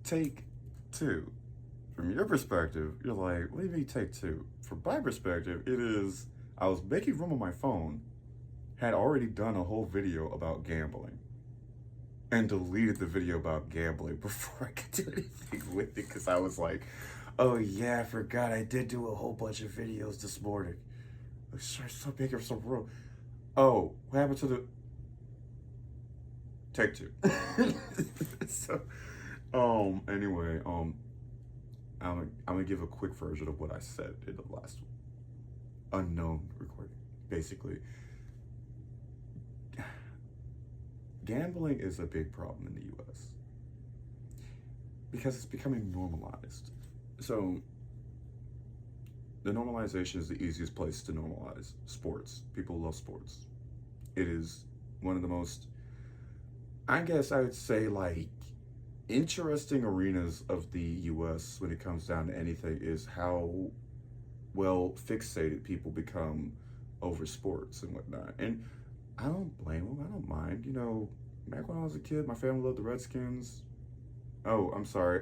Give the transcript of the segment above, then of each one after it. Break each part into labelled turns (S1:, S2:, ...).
S1: take two. From your perspective, you're like, what do you mean take two? From my perspective, it is, I was making room on my phone, had already done a whole video about gambling, and deleted the video about gambling before I could do anything with it because I was like, oh yeah, I forgot I did do a whole bunch of videos this morning. Let's start making some room. Oh, what happened to the take two? So, anyway, I'm gonna give a quick version of what I said in the last unknown recording. Basically, gambling is a big problem in the U.S. because it's becoming normalized. So, the normalization is the easiest place to normalize sports. People love sports. It is one of the most, I guess I would say, like, interesting arenas of the US when it comes down to anything is how well fixated people become over sports and whatnot. And I don't blame them. I don't mind. You know, back when I was a kid, my family loved the Redskins. Oh, I'm sorry.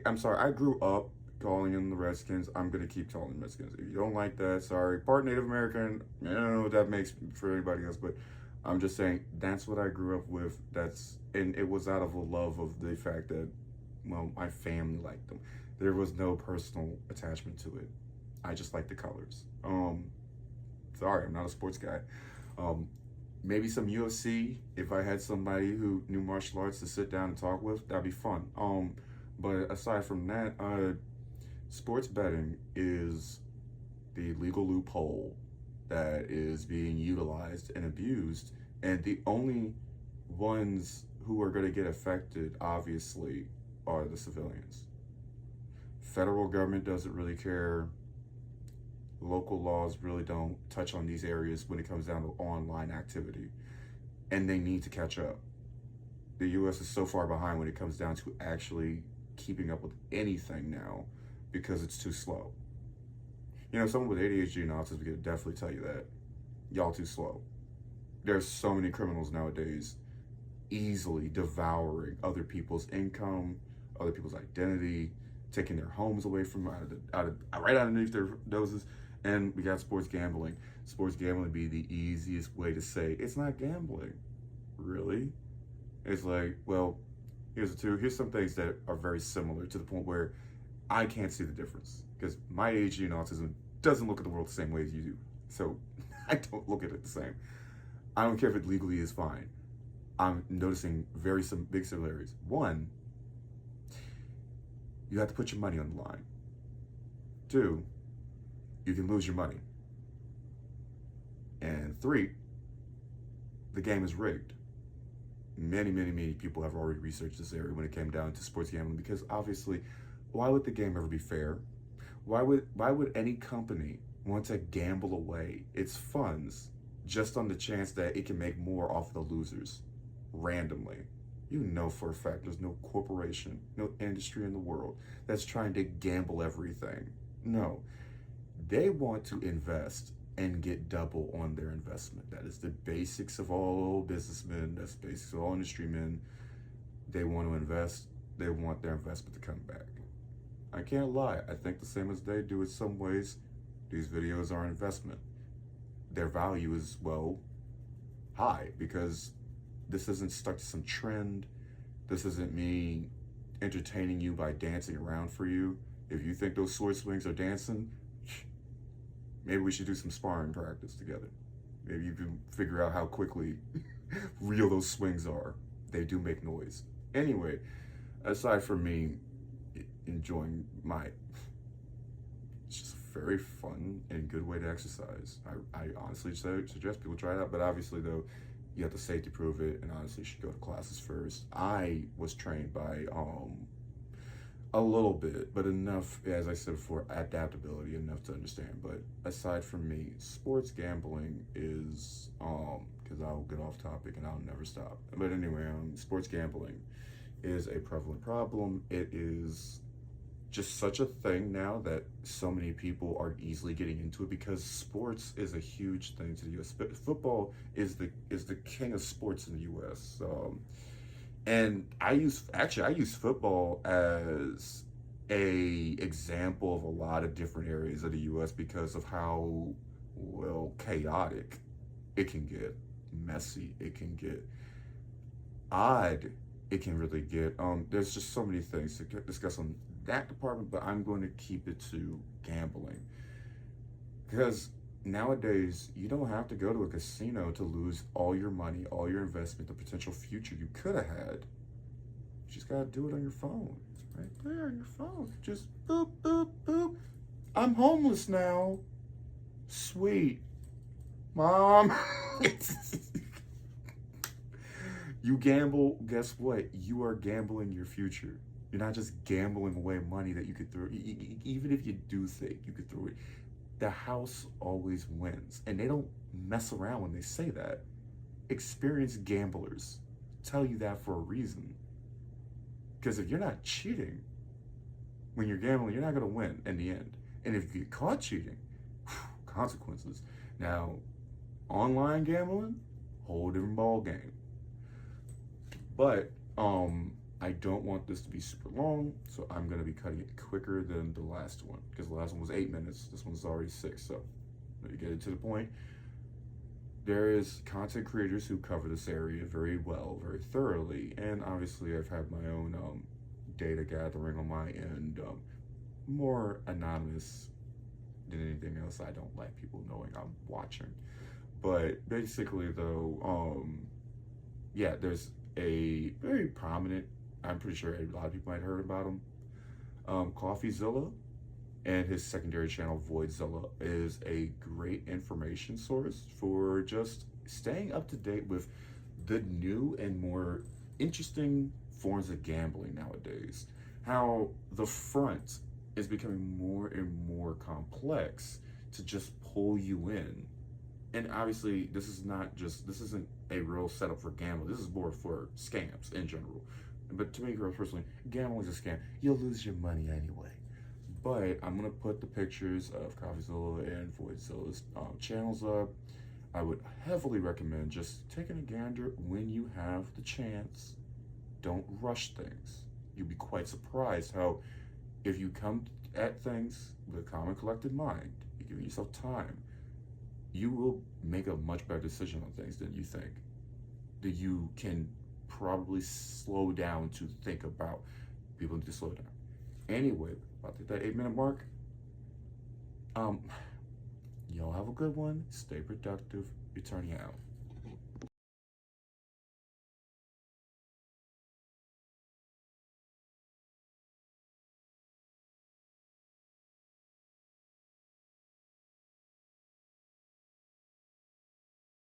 S1: I'm sorry. I grew up calling them the Redskins. I'm gonna keep calling them Redskins. If you don't like that, sorry. Part Native American. I don't know what that makes for anybody else, but I'm just saying that's what I grew up with. And it was out of a love of the fact that, well, my family liked them. There was no personal attachment to it. I just like the colors. Sorry, I'm not a sports guy. Maybe some UFC if I had somebody who knew martial arts to sit down and talk with. That'd be fun. But aside from that, sports betting is the legal loophole that is being utilized and abused, and the only ones who are going to get affected, obviously, are the civilians. Federal government doesn't really care. Local laws really don't touch on these areas when it comes down to online activity, and they need to catch up. The U.S. is so far behind when it comes down to actually keeping up with anything now because it's too slow. You know, someone with ADHD and autism could definitely tell you that. Y'all too slow. There's so many criminals nowadays easily devouring other people's income, other people's identity, taking their homes away from right underneath their noses. And we got sports gambling. Sports gambling be the easiest way to say it's not gambling. Really? It's like, well, here's some things that are very similar to the point where I can't see the difference because my ADHD and autism doesn't look at the world the same way as you do. So I don't look at it the same. I don't care if it legally is fine. I'm noticing some big similarities. One, you have to put your money on the line. Two, you can lose your money. And three, the game is rigged. Many, many, many people have already researched this area when it came down to sports gambling because obviously, why would the game ever be fair? Why would any company want to gamble away its funds just on the chance that it can make more off the losers randomly? You know for a fact there's no corporation, no industry in the world that's trying to gamble everything. No, they want to invest and get double on their investment. That is the basics of all businessmen. That's the basics of all industry men. They want to invest. They want their investment to come back. I can't lie. I think the same as they do in some ways. These videos are an investment. Their value is, well, high because this isn't stuck to some trend. This isn't me entertaining you by dancing around for you. If you think those sword swings are dancing, maybe we should do some sparring practice together. Maybe you can figure out how quickly real those swings are. They do make noise. Anyway, aside from me enjoying it's just a very fun and good way to exercise. I honestly suggest people try it out, but obviously though, you have to safety prove it, and honestly you should go to classes first. I was trained by a little bit, but enough, as I said before, adaptability, enough to understand. But aside from me, sports gambling is, because I'll get off topic and I'll never stop. But anyway, sports gambling is a prevalent problem. It is just such a thing now that so many people are easily getting into it because sports is a huge thing to the U.S. Football is the king of sports in the U.S. And I use football as a example of a lot of different areas of the U.S. because of how well chaotic it can get, messy it can get, odd it can really get. There's just so many things to discuss on that department, but I'm going to keep it to gambling because nowadays you don't have to go to a casino to lose all your money, all your investment, the potential future you could have had. You just gotta do it on your phone, right there on your phone. Just boop boop boop. I'm homeless now. Sweet, mom. You gamble, guess what? You are gambling your future. You're not just gambling away money that you could throw. Even if you do think you could throw it, the house always wins. And they don't mess around when they say that. Experienced gamblers tell you that for a reason. Because if you're not cheating when you're gambling, you're not going to win in the end. And if you get caught cheating, consequences. Now, online gambling, whole different ball game. But I don't want this to be super long, so I'm gonna be cutting it quicker than the last one because the last one was 8 minutes. This one's already 6. So let me get it to the point. There is content creators who cover this area very well, very thoroughly, and obviously I've had my own data gathering on my end, more anonymous than anything else. I don't like people knowing I'm watching, but basically though, yeah, there's a very prominent, I'm pretty sure a lot of people might have heard about him, CoffeeZilla, and his secondary channel Voidzilla is a great information source for just staying up to date with the new and more interesting forms of gambling nowadays. How the front is becoming more and more complex to just pull you in. And obviously, this isn't a real setup for gambling. This is more for scams in general. But to me, personally, gambling is a scam. You'll lose your money anyway. But I'm gonna put the pictures of CoffeeZilla and Voidzilla's channels up. I would heavily recommend just taking a gander when you have the chance. Don't rush things. You'll be quite surprised how, if you come at things with a calm and collected mind, you give yourself time, you will make a much better decision on things than you think. That you can probably slow down to think about. People need to slow down. Anyway, about to hit that 8-minute mark. Y'all have a good one. Stay productive. You're turning out.